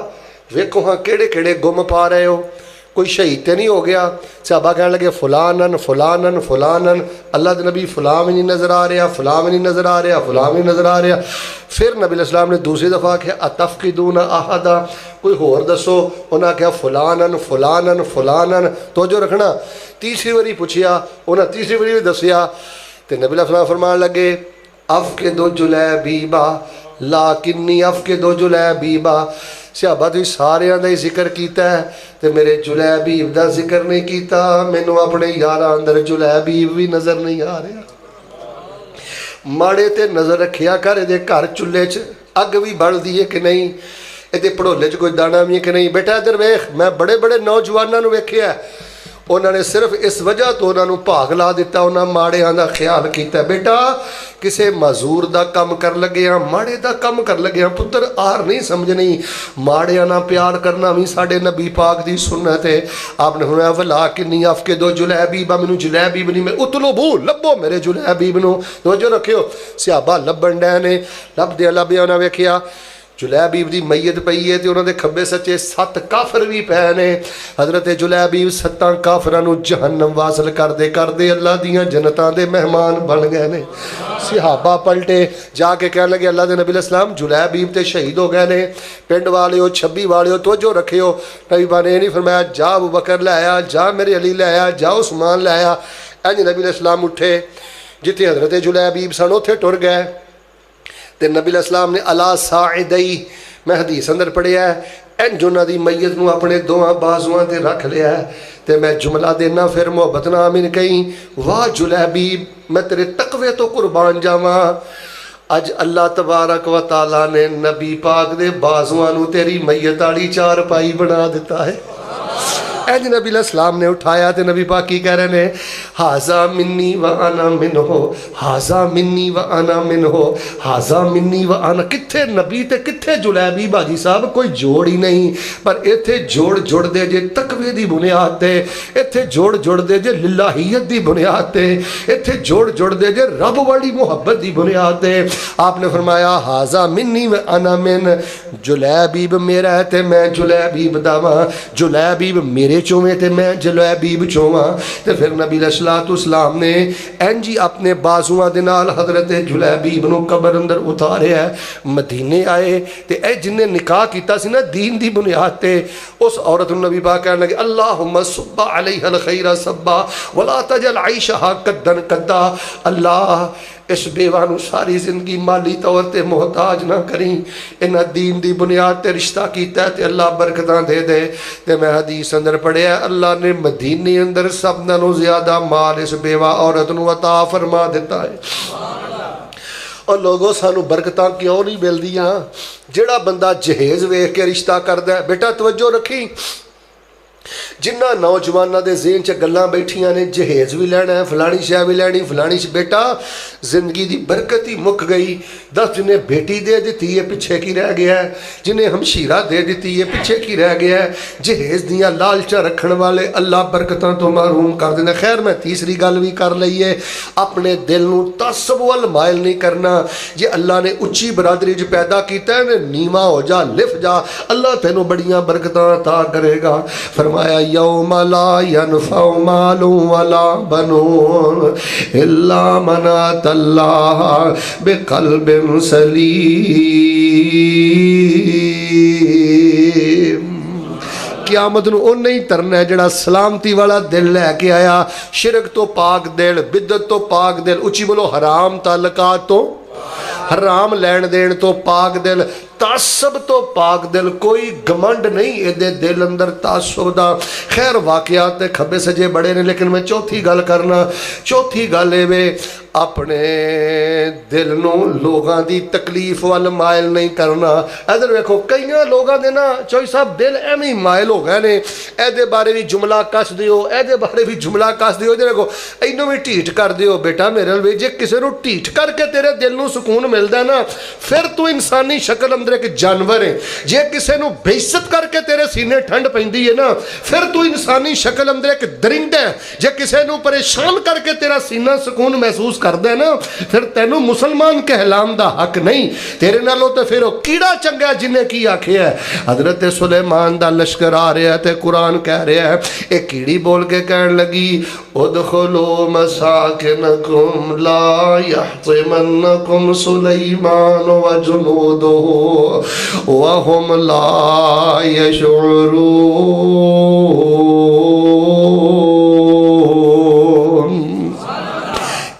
ویکھو ہاں کیڑے کیڑے گم پا رہے ہو کوئی شہید تے نہیں ہو گیا. صحابہ کہنے لگے فلانن فلانن فلانن اللہ دے نبی فلاں بھی نہیں نظر آ رہا فلاں بھی نہیں نظر آ رہا فلاں بھی نہیں نظر آ رہا. پھر نبی علیہ السلام نے دوسری دفعہ کہا اتفقدون احدا کوئی ہور دسو. انہاں کہا فلانن فلانن فلانن. توجہ رکھنا تیسری باری پوچھیا انہاں تیسری باری بھی دسیا تے نبی علیہ السلام فرمان لگے افقدوا جلیبیبا لاکنی افقدوا جلیبیبا. صحابہ تو سارے دا ہی ذکر کیتا ہے تے میرے جلیبیب دا ذکر نہیں کیتا. مینوں اپنے یاراں اندر جلیبیب بھی نظر نہیں آ رہا. ماڑے تے نظر رکھیا کر دے گھر چولہے چ اگ بھی بڑھدی ہے کہ نہیں اے پڑھولے چ کوئی دانا بھی ہے کہ نہیں. بیٹا ادھر ویکھ میں بڑے بڑے نوجواناں نوں ویکھیا انہوں نے صرف اس وجہ تو انہوں نے بھاگ لا دیتا انہوں نے ماڑیاں دا خیال کیتا. بیٹا کسے معذور دا کم کر لگیا ماڑے دا کم کر لگیا پتر آر نہیں سمجھنی. ماڑیاں نہ پیار کرنا بھی ساڑے نبی پاک دی سنت ہے. آپ نے فرمایا ولاکنی افقدوا جلیبیبا مینوں جلیبیب نہیں میں اطلبو لبو میرے جلیبیب نو. توجہ رکھیو صحابہ لبن ڈے نے لبدیا انہاں ویکھیا جلیبیب دی میت پئی ہے تے انہاں دے کھبے سچے 7 کافر بھی پے نے. حضرت جلیبیب 7 کافراں نو جہنم واصل کردے اللہ دیاں جنتاں دے مہمان بن گئے نے. صحابہ پلٹے جا کے کہنے لگے اللہ دے نبی علیہ السلام جلیبیب تے شہید ہو گئے نے. پنڈ والیو چھبی والیو توجہ رکھیو نبی پاک نے نہیں فرمایا جا ابو بکر لے آیا جا میرے علی لے آیا جا عثمان لے آیا. انج نبی علیہ السلام اٹھے جتھے حضرت جلیبیب سن اوتھے ٹر گئے تے نبی علیہ السلام نے الا ساعدی میں حدیث اندر پڑھیا ہے انج انہاں دی میت نو اپنے دوواں بازواں تے رکھ لیا ہے تے میں جملہ دینا پھر محبت نال آمین کہیں واہ جلیبیب میں تیرے تقوی تو قربان جاواں اج اللہ تبارک و تعالی نے نبی پاک دے بازواں نو تیری میت والی چارپائی بنا دیتا ہے اج نبی علیہ السلام نے اٹھایا تے نبی پاک کی کہہ رہے ہیں ہاذا منی و انا منہ ہاذا منی و انا منہ ہاذا منی و انا کتھے نبی تے کتھے جلیبی باجی صاحب کوئی جوڑ ہی نہیں پر ایتھے جوڑ دے جے تقوی دی بنیاد تے ایتھے جوڑ دے جے للہیت دی بنیاد تے ایتھے جوڑ دے جے رب والی محبت دی بنیاد تے آپ نے فرمایا ہاذا منی و انا من جلیبیب میرا ہے تے میں جلیبیب داواں جلیبیب میرے چویں تے میں جلیبیب چوواں تے پھر نبی علیہ السلام نے انجی اپنے بازواں دے نال حضرت جلیبیب نو قبر اندر اتاریا ہے مدینے آئے تے اے جن نے نکاح کیتا سی نا دین دی بنیاد تے اس عورت نبی پاک کہنے لگے اللہم صب علیہ الخیر صبا ولا تجل عیشہا قدن قدا اللہ اس بیوہ نو ساری زندگی مالی طور تے محتاج نہ کریں انہا دین دی بنیاد تے رشتہ کیتا ہے تے اللہ برکتاں دے دے تے میں حدیث اندر پڑھیا ہے اللہ نے مدینے اندر سب نالوں زیادہ مال اس بیوہ عورت نو عطا فرما دیتا ہے اور لوگوں سانو برکتاں کیوں نہیں مل دیاں جڑا بندہ جہیز ویکھ کے رشتہ کردا ہے بیٹا توجہ رکھی جنہ نوجوانہ دے ذہن چ گلاں بیٹھیاں نے جہیز بھی لینا ہے فلانی شے بھی لینی فلانی بیٹا زندگی دی برکت ہی مک گئی دس جنہیں بیٹی دے دیتی ہے پیچھے کی رہ گیا ہے جنہیں ہمشیرہ دے دیتی ہے پیچھے کی رہ گیا ہے جہیز دیاں لالچا رکھن والے اللہ برکتاں تو محروم کر دینا خیر میں تیسری گل بھی کر لئیے اپنے دل نو تعصب وال مائل نہیں کرنا جے اللہ نے اچھی برادری جو پیدا کیتا ہے نیواں ہو جا لف جا اللہ تینوں بڑیاں برکتاں عطا کرے گا فرمایا یوم لا ینفع مال ولا بنون الا من اتى الله بقلب سلیم قیامت نو او نہیں ترنا ہے جڑا سلامتی والا دل لے کے آیا شرک تو پاک دل بدعت تو پاک دل اچھی بولو حرام تعلقات تو حرام لین دین تو پاک دل تعصب تو پاک دل کوئی گمنڈ نہیں ایدے دل اندر تعصب دا خیر واقعات تے کھبے سجے بڑے نے لیکن میں چوتھی گل کرنا چوتھی گل ہے اپنے دل نو لوگاں دی تکلیف وال مائل نہیں کرنا ادھر ویکھو کئیاں لوگاں دے نا چوئی صاحب دل ایویں مائل ہو گئے نے ایدے بارے بھی جملہ کس دیو ایدے بارے بھی جملہ کس دیو جے دیکھو اینوں بھی ٹھیٹ کر دیو بیٹا میرے وی جے کسے نو ٹھیٹ کر کے تیرے دل نو سکون ملدا ہے نا پھر تو انسانی شکل اندر ایک جانور ہے جے کسے نو بے عزت کر کے تیرے سینے ٹھنڈ پیندی ہے نا پھر تو انسانی شکل اندر ایک درندہ ہے جے کسے نو پریشان کر کے تیرا سینہ سکون محسوس کر دے نا پھر تینو مسلمان کہلام دا حق نہیں تیرے نالوں تے پھر کیڑا چنگا جنہیں کی آکھے ہے حضرت سلیمان دا لشکر آ رہا ہے تے قرآن کہہ رہا ہے ایک کیڑی بول کے کہنے لگی ادخلوا مساکنکم لا یحطمنکم سلیمان وجنودہ وهم لا يشعرون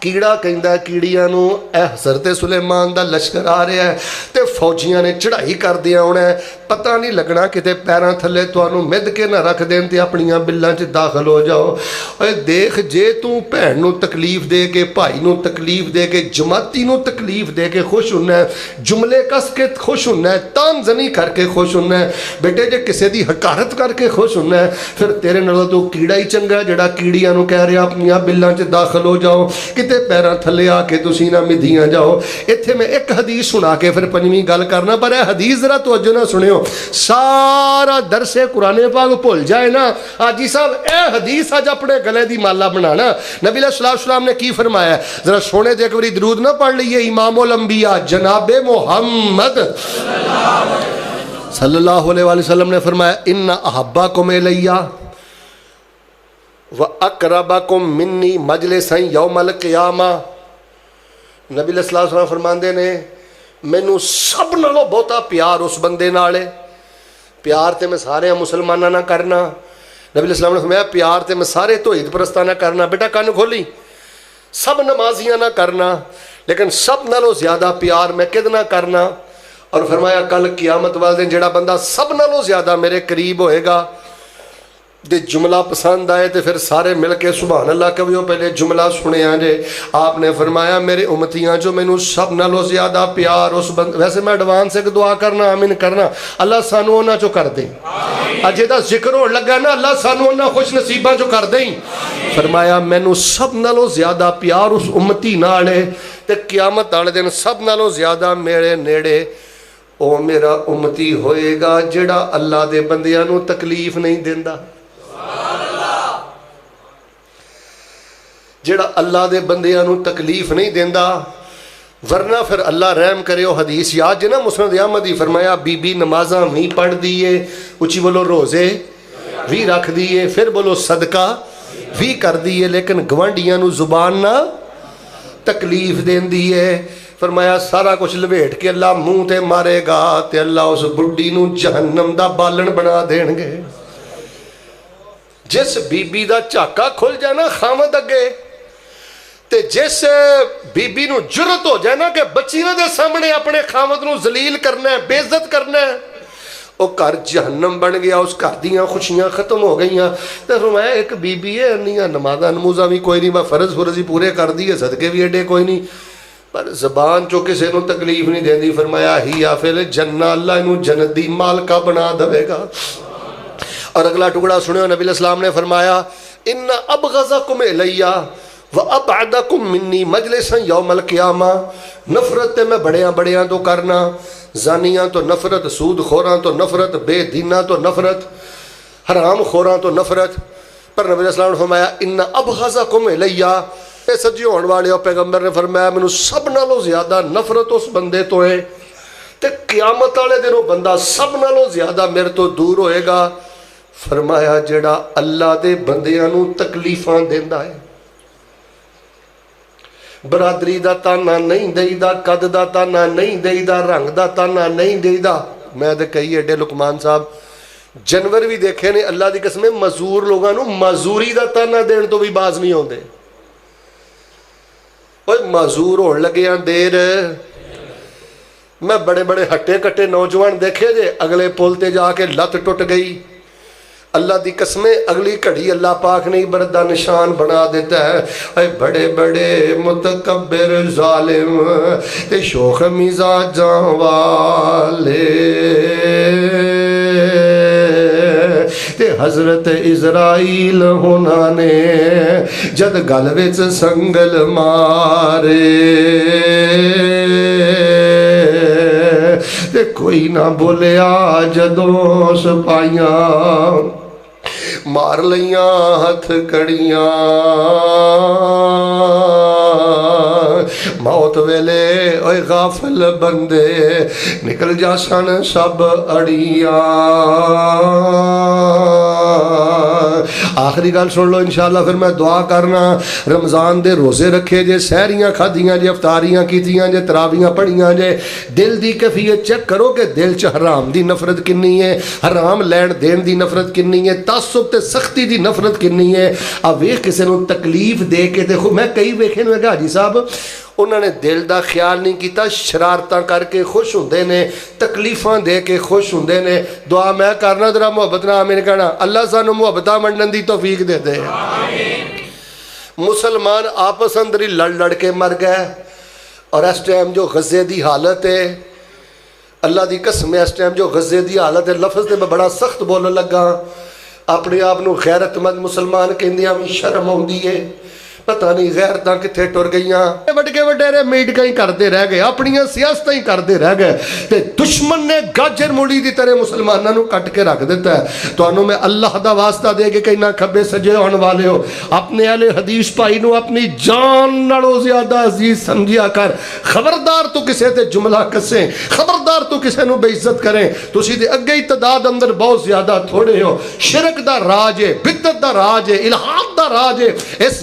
کیڑا کہندا کیڑیاں نو اے حضرت سلیمان دا لشکر آ رہا ہے تے فوجیاں نے چڑھائی کر دیا ہونا ہے پتہ نہیں لگنا کتے پیراں تھلے تانوں مد کے نہ رکھ دین تے اپنیاں بلاں چ داخل ہو جاؤ اے دیکھ جے تو بہن نو تکلیف دے کے بھائی نو تکلیف دے کے جماعتی نو تکلیف دے کے خوش ہونا ہے جملے کس کے خوش ہونا ہے تان زنی کر کے خوش ہونا ہے بیٹے جے کسے دی حقارت کر کے خوش ہونا ہے پھر تیرے نال تو کیڑا ہی چنگا ہے جڑا کیڑیاں نو کہہ رہا اپنیاں بلاں چ داخل ہو جاؤ کتے پیراں تھلے آ کے تسی نہ مدیاں جاؤ ایتھے میں ایک حدیث سنا کے پھر پنجویں گل کرنا پر اے حدیث ذرا توجہ نہ سنیو سارا درس قرآن پاک بھول جائے نا حاجی صاحب اے حدیث اج اپنے گلے دی مالا بنانا نبی علیہ السلام نے کی فرمایا ذرا سونے تے ایک باری درود نہ پڑھ لئیے امام الانبیاء جناب محمد صلی اللہ علیہ وسلم نے فرمایا ان احباکم الیہ وَأَقْرَبَكُم مِّنِّي مَجْلِسًا يَوْمَ الْقِيَامَةِ نبی علیہ السلام فرماندے نے مینوں سب نالوں بہتا پیار اس بندے نالے پیار تے میں سارے مسلمانہ نہ کرنا نبی علیہ السلام نے فرمایا پیار تے میں سارے توحید پرستانہ کرنا بیٹا کان کھولی سب نمازیاں نہ کرنا، لیکن سب نالوں زیادہ پیار میں کد نہ کرنا. اور فرمایا کل قیامت والے دن جڑا بندہ سب نالوں زیادہ میرے قریب ہوئے گا دے جملہ پسند آئے تو پھر سارے مل کے سبحان اللہ کبھی پہلے جملہ سنے آجے. آپ نے فرمایا میرے امتیاں جو میں نو سب نالوں زیادہ پیار اس بند. ویسے میں ایڈوانس ایک دعا کرنا آمین کرنا، اللہ سانو ہونا جو کر دیں. اجے دا ذکر ہو لگا نا، اللہ سانو ہونا خوش نصیبہ جو کر دیں. فرمایا میں نو سب نالوں زیادہ پیار اس امتی نالے تے قیامت والے دن سب نالوں زیادہ میرے نیڑے او میرا امتی ہوئے گا جڑا اللہ دے بندیاں نو تکلیف نہیں دیندا، جڑا اللہ دے بندیاں نو تکلیف نہیں دیندا. ورنہ پھر اللہ رحم کرے. وہ حدیث یاد جے نا مسند احمدی فرمایا بی بی نمازاں بھی پڑھ دیئے، اچھی بولو روزے بھی رکھ دیئے، پھر بولو صدقہ بھی کر دیئے، لیکن گوانڈیاں نو زبان نہ تکلیف دین دیئے. فرمایا سارا کچھ لویٹ کے اللہ منہ تے مارے گا تے اللہ اس بڑی نو جہنم دا بالن بنا دین گے. جس بی بی دا چاکا کھل جائے نا خامد اگے تے جس بی بی نو جرت ہو جائے نا کہ بچیاں دے سامنے اپنے خامد نو ذلیل کرنا ہے، بے عزت کرنا ہے، وہ گھر جہنم بن گیا. اس گھر دیاں خوشیاں ختم ہو گئیاں. تے فرمایا ایک بی بی ہے انیاں نمازاں نموزاں بھی کوئی نہیں، میں فرض ہی پورے کر دیے، صدقے بھی ایڈے کوئی نہیں، پر زبان چو کسے نو تکلیف نہیں دین دی. فرمایا ہی آفل جنہ اللہ انہوں جنت دی مالکہ بنا دے گا. اور اگلا ٹکڑا سنو نبی علیہ السلام نے فرمایا ان ابغضکم الیہ وابعدکم منی مجلسا یوم القیامہ. نفرت میں بڑیاں تو کرنا، زانیاں تو نفرت، سود خوراں تو نفرت، بے دیناں تو نفرت، حرام خوراں تو نفرت. پر نبی علیہ السلام نے فرمایا ان ابغضکم الیہ، اے سجی ہون والے ہو پیغمبر نے فرمایا مینوں سب نالوں زیادہ نفرت اس بندے تو ہے تے قیامت والے دن وہ بندہ سب نالوں زیادہ میرے تو دور ہوئے گا. فرمایا جڑا اللہ دے بندیاں نو تکلیفاں دیندا ہے. برادری دا تانا نہیں دئی دا، قد دا تانا نہیں دئی دا، رنگ دا تانا نہیں دئی دا. میں دے کئی ایڈے لقمان صاحب جنور بھی دیکھے نے اللہ دی قسم مزور لوگاں نو مزوری دا تانا دین تو بھی باز نہیں ہوندے. اوہ مزور ہون لگے ہیں دیر. میں بڑے ہٹے کٹے نوجوان دیکھے جے اگلے پول تے جا کے لت ٹوٹ گئی. اللہ دی قسمیں اگلی کڑی اللہ پاک نے بردہ نشان بنا دیتا ہے. اے بڑے متکبر ظالم تے شوخ مزاجاں والے تے حضرت اسرائیل ہونا نے جد گل وچ سنگل مارے تے کوئی نہ بولیا جدوں سپائیاں مار لیاں ہتھ کڑیاں موت ویلے اوے غافل بندے نکل جا سن سب اڑیاں. آخری گل سن لو انشاءاللہ پھر میں دعا کرنا. رمضان دے روزے رکھے جے، سحریاں کھادیاں جے، افطاریاں کیتیاں جے، تراویاں پڑھیاں جے. دل دی کیفیت چیک کرو کہ دل چ حرام دی نفرت کنی ہے، حرام لین دین دی نفرت کنی ہے، تعصب تے سختی دی نفرت کنی ہے. اب ویکھ کسے نو تکلیف دے کے دیکھو. میں کئی ویکھے نے حاجی صاحب انہوں نے دل دا خیال نہیں کیتا، شرارتاں کر کے خوش ہوندے نے، تکلیفاں دے کے خوش ہوندے نے. دعا میں کرنا ذرا محبت نہ آمین کہنا. اللہ سانو محبتاں منڈن دی توفیق دے دے. مسلمان آپس اندر ہی لڑ کے مر گئے. اور اس ٹائم جو غزے دی حالت ہے، اللہ دی قسم ہے اس ٹائم جو غزے دی حالت ہے، لفظ تے میں بڑا سخت بولن لگا. اپنے آپ نو غیرت مند مسلمان کہندیاں بھی شرم ہوندی ہے. پتہ نہیں غیرتاں کتھے ٹر گئیاں. وڈے وڈیرے میڈیکاں ہی کردے رہ گئے، اپنیاں سیاستاں ہی کردے رہ گئے تے دشمن نے گاجر مولی دی طرح مسلماناں نو کٹ کے رکھ دیتا ہے. تانوں میں اللہ دا واسطہ دے کے کہنا کھبے سجے ہون والے ہو، اپنے اہل حدیث بھائی نو اپنی جان نالوں زیادہ عزیز سمجھیا کر. خبردار تو کسے تے جملہ کسیں، خبردار تو کسے نو بے عزت کریں. تسی دے اگے ہی تعداد اندر بہت زیادہ تھوڑے ہو. شرک دا راج ہے، بدعت دا راج ہے، الہاد دا راج ہے. اس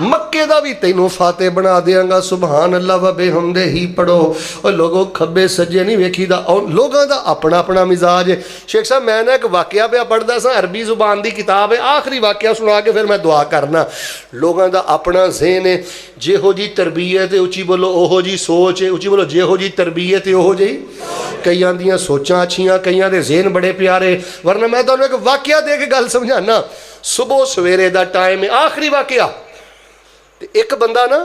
مکے دا بھی تینوں فاتح بنا دیاں گا سبحان اللہ و بحمدہ ہی پڑھو اور لوگوں کھبے سجے نہیں ویکھی دا لوگاں دا اپنا اپنا مزاج ہے شیخ صاحب میں نے ایک واقعہ پہ پڑھدا سا عربی زبان دی کتاب ہے آخری واقعہ سنا کے پھر میں دعا کرنا لوگاں دا اپنا ذہن ہے جے ہو جی تربیت ہے اچھی بولو اوہو جی سوچ ہے اچھی بولو جے ہو جی تربیت ہے اوہو جی کئیاں دیاں سوچاں اچھیاں کئیاں دے ذہن بڑے پیارے ورنہ میں تانوں ایک واقعہ دے کے گل سمجھانا صبح سویرے دا ٹائم ہے آخری واقعہ ایک بندہ نا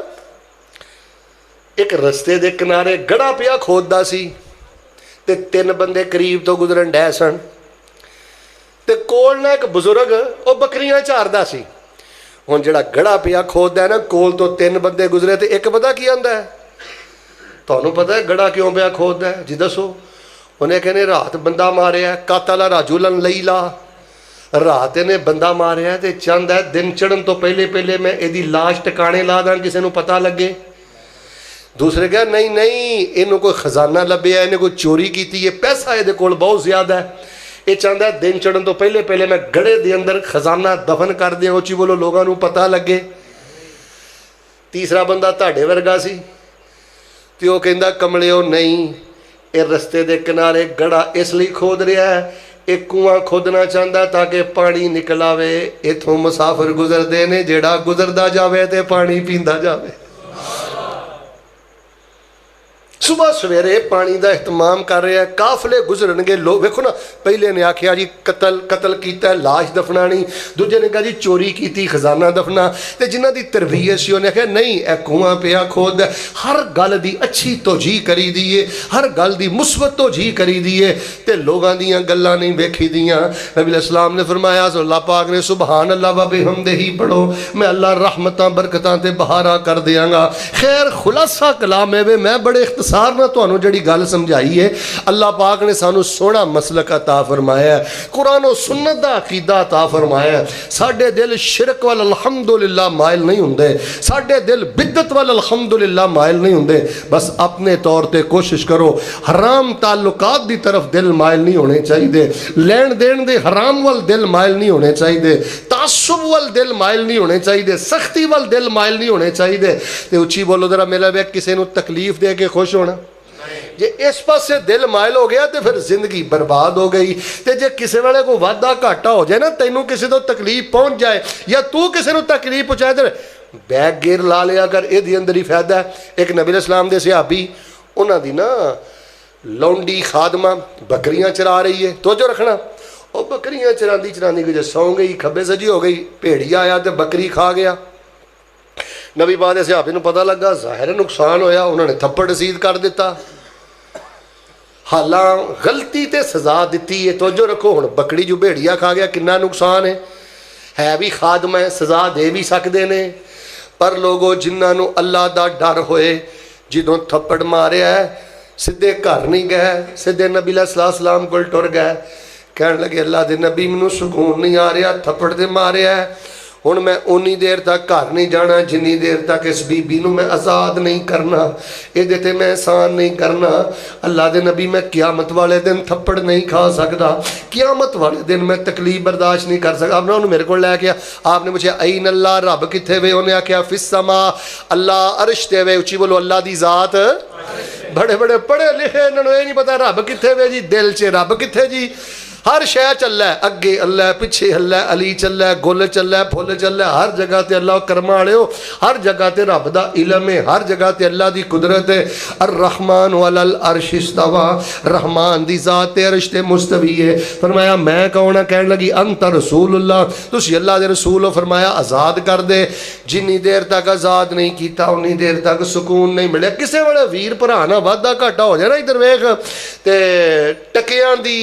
ایک رستے دے کنارے گڑا پیا کھوددا سی تے 3 بندے قریب تو گزرن ڈے سن تے کول نہ ایک بزرگ او بکریاں چاردا سی ہن جڑا گڑا پیا کھوددا ہے نا کول تو 3 بندے گزرے تے ایک پتہ کی آندا ہے تانوں پتہ ہے گڑا کیوں پیا کھوددا ہے جی دسو انہیں کہنے رات بندہ ماریا ہے قاتل رجلا لیلا رات نے بندہ ماریا ہے تے چند ہے دن چڑھن تو پہلے پہلے میں ایدی لاش ٹکانے لا داں کسے نو پتہ لگے دوسرے کہا نہیں انہوں کوئی خزانہ لبیا ہے انہیں کوئی چوری کیتی ہے پیسہ ہے دے کول بہت زیادہ ہے یہ چاہتا ہے دن چڑھن تو پہلے پہلے میں گڑے دے اندر خزانہ دفن کر دیا اچھی بولو لوگاں نو پتہ لگے تیسرا بندہ تاڑے ورگا سی تے وہ کہندا کملیو نہیں اے رستے دے کنارے گڑا اس لیے کھود رہا ہے ایک کنواں کھودنا چاہتا تاکہ پانی نکلاوے ایتھوں مسافر گزر دینے جیڑا گزردا جاوے تے پانی پیندا جاوے صبح سویرے پانی دا اہتمام کر رہے ہیں قافلے گزرن گے لوگ ویکھو نا پہلے نے آکھیا جی قتل کیتا ہے لاش دفنانی دوجے نے کہا جی چوری کیتی خزانہ دفنا تے جنہ دی تربیت سی انہیں کہا نہیں اے کنواں پیا کھود ہے ہر گل دی اچھی توجیہ کری دیئے ہر گل دی مثبت توجیہ کری دیئے تے لوگاں دیاں گلاں نہیں بیکھی دیاں نبی علیہ السلام نے فرمایا اللہ پاک نے سبحان اللہ و بحمدہ ہی پڑھو میں اللہ رحمتاں برکتاں تے بہارا کر دیاں گا خیر خلاصہ کلام ہے میں بڑے اختصار نہ تو جڑی گل سمجھائی ہے اللہ پاک نے سانو سونا مسلک عطا فرمایا ہے قرآن و سنت دا عقیدہ عطا فرمایا ہے ساڈے دل شرک وال الحمدللہ مائل نہیں ہوندے ساڈے دل بدعت وال الحمدللہ مائل نہیں ہوندے بس اپنے طور تے کوشش کرو حرام تعلقات دی طرف دل مائل نہیں ہونے چاہیے لین دین دے حرام وال دل مائل نہیں ہونے چاہیے تعصب وال دل مائل نہیں ہونے چاہیے سختی وال دل مائل نہیں ہونے چاہیے تے اچھی بولو ذرا میرا بے کسی نو تکلیف دے کے خوش ہونا جے اس پاس سے دل مائل ہو گیا تے پھر زندگی برباد ہو گئی تے جے کسی والے کو وعدہ گھاٹا ہو جائے نا تینوں کسی تو تکلیف پہنچ جائے یا تو کسی نو تکلیف پہنچائے تے بیگ گیر لا لیا کر اے دی اندر ہی فائدہ ہے ایک نبی علیہ السلام دے صحابی انہاں دی نا لونڈی خادمہ بکریاں چرا رہی ہے توجہ رکھنا او بکریاں چراندی کو جے سو گئی کھبے سجی ہو گئی بھیڑیا آیا تے بکری کھا گیا نبی بعد صحابی نو پتہ لگا ظاہر نقصان ہویا انہوں نے تھپڑ رسید کر دیتا حالاں غلطی تے سزا دیتی ہے توجہ رکھو ہن بکری جو بھیڑیا کھا گیا کنا نقصان ہے بھی خادم ہے سزا دے بھی سکدے نے پر لوگوں جنہاں نو اللہ دا ڈر ہوئے جدوں تھپڑ ماریا ہے سدھے گھر نہیں گئے سدھے نبی علیہ السلام کو ٹر گئے کہنے لگے اللہ دے نبی منو سکون نہیں آ رہا تھپڑ دے ماریا ہے ہن میں اونی دیر تک گھر نہیں جانا جنی دیر تک اس بی بی نو میں آزاد نہیں کرنا اے دیتے میں احسان نہیں کرنا اللہ دے نبی میں قیامت والے دن تھپڑ نہیں کھا سکتا قیامت والے دن میں تکلیف برداشت نہیں کر سکتا آپ نے انہوں میرے کو لے کیا آپ نے مجھے این اللہ رب کتھے وے انہیں آکھیا فی السما اللہ عرش تے وے اچھی بولو اللہ دی ذات بڑے بڑے پڑھے لکھے انہوں نے نہیں پتا رب کتھے وے جی دل چے رب کتھے جی ہر شے چل ہے اگے اللہ پچھے اللہ علی چل ہے گل چل ہے پھول چل ہے ہر جگہ تے اللہ کرما والے ہو ہر جگہ تے رب دا علم ہے ہر جگہ تے اللہ دی قدرت ہے الرحمن علی العرش استوى رحمان دی ذات تے عرش تے مستوی ہے فرمایا میں کون ہاں کہنے لگی انت رسول اللہ تسی اللہ دے رسول ہو فرمایا آزاد کر دے جنی دیر تک آزاد نہیں کیتا انی دیر تک سکون نہیں ملے کسے والے ویر بھرا وعدہ گھاٹا ہو جائے نا ادھر ویکھ تے ٹکیاں دی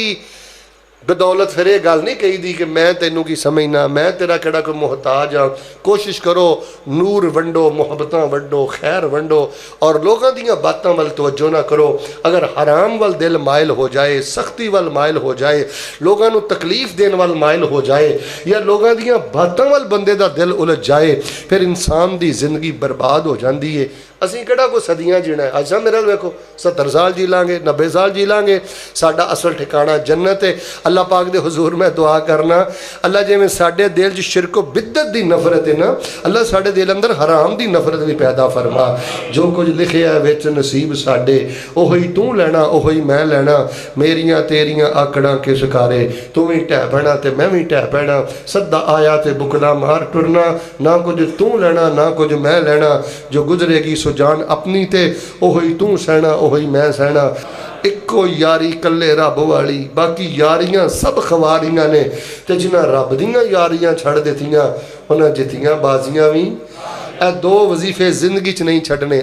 بدولت پھر یہ گل نہیں کہی دی کہ میں تینوں کی سمجھنا میں تیرا کیڑا کوئی محتاج ہاں کوشش کرو نور ونڈو محبتاں ونڈو خیر ونڈو اور لوگاں دیاں باتاں وال توجہ نہ کرو اگر حرام وال دل مائل ہو جائے سختی وال مائل ہو جائے لوگاں نو تکلیف دین وال مائل ہو جائے یا لوگاں دیاں باتاں وال بندے دا دل الجھ جائے پھر انسان دی زندگی برباد ہو جاندی ہے ਅਸੀਂ ਕਿਹੜਾ ਕੋਈ ਸਦੀਆਂ ਜੀਣਾ ਹੈ। ਅੱਜ ਮੇਰੇ ਨਾਲ ਵੇਖੋ 70 ਸਾਲ ਜੀ ਲਾਂਗੇ, 90 ਸਾਲ ਜੀ ਲਾਂਗੇ, ਸਾਡਾ ਅਸਲ ਠਿਕਾਣਾ ਜੰਨਤ ਹੈ। ਅੱਲਾਹ ਪਾਕ ਦੇ ਹੁਜ਼ੂਰ ਮੈਂ ਦੁਆ ਕਰਨਾ, ਅੱਲਾਹ ਜਿਵੇਂ ਸਾਡੇ ਦਿਲ 'ਚ ਸ਼ਿਰਕ ਬਿਦਅਤ ਦੀ ਨਫ਼ਰਤ ਹੈ ਨਾ, ਅੱਲਾਹ ਸਾਡੇ ਦਿਲ ਅੰਦਰ ਹਰਾਮ ਦੀ ਨਫ਼ਰਤ ਵੀ ਪੈਦਾ ਫਰਮਾ। ਜੋ ਕੁਝ ਲਿਖਿਆ ਵਿੱਚ ਨਸੀਬ ਸਾਡੇ, ਉਹੀ ਤੂੰ ਲੈਣਾ ਉਹੀ ਮੈਂ ਲੈਣਾ। ਮੇਰੀਆਂ ਤੇਰੀਆਂ ਆਕੜਾਂ ਕਿਸ ਕਾਰੇ, ਤੂੰ ਵੀ ਢਹਿ ਪੈਣਾ ਤੇ ਮੈਂ ਵੀ ਢਹਿ ਪੈਣਾ। ਸੱਦਾ ਆਇਆ ਤੇ ਬੁਕਲਾ ਮਾਰ ਟੁਰਨਾ, ਨਾ ਕੁਝ ਤੂੰ ਲੈਣਾ ਨਾ ਕੁਝ ਮੈਂ ਲੈਣਾ। ਜੋ ਗੁਜ਼ਰੇਗੀ ਸੋ ਜਾਨ ਆਪਣੀ ਤੇ, ਉਹੀ ਤੂੰ ਸਹਿਣਾ ਉਹੀ ਮੈਂ ਸਹਿਣਾ। ਇੱਕੋ ਯਾਰੀ ਕੱਲੇ ਰੱਬ ਵਾਲੀ, ਬਾਕੀ ਯਾਰੀਆਂ ਸਭ ਖਵਾਰੀਆਂ ਨੇ। ਤੇ ਜਿਨ੍ਹਾਂ ਰੱਬ ਦੀਆਂ ਯਾਰੀਆਂ ਛੱਡ ਦਿੱਤੀਆਂ ਉਹਨਾਂ ਜਿੱਤੀਆਂ ਬਾਜ਼ੀਆਂ ਵੀ। ਇਹ ਦੋ ਵਜ਼ੀਫੇ ਜ਼ਿੰਦਗੀ 'ਚ ਨਹੀਂ ਛੱਡਣੇ।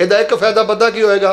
ਇਹਦਾ ਇੱਕ ਫਾਇਦਾ ਪਤਾ ਕੀ ਹੋਏਗਾ?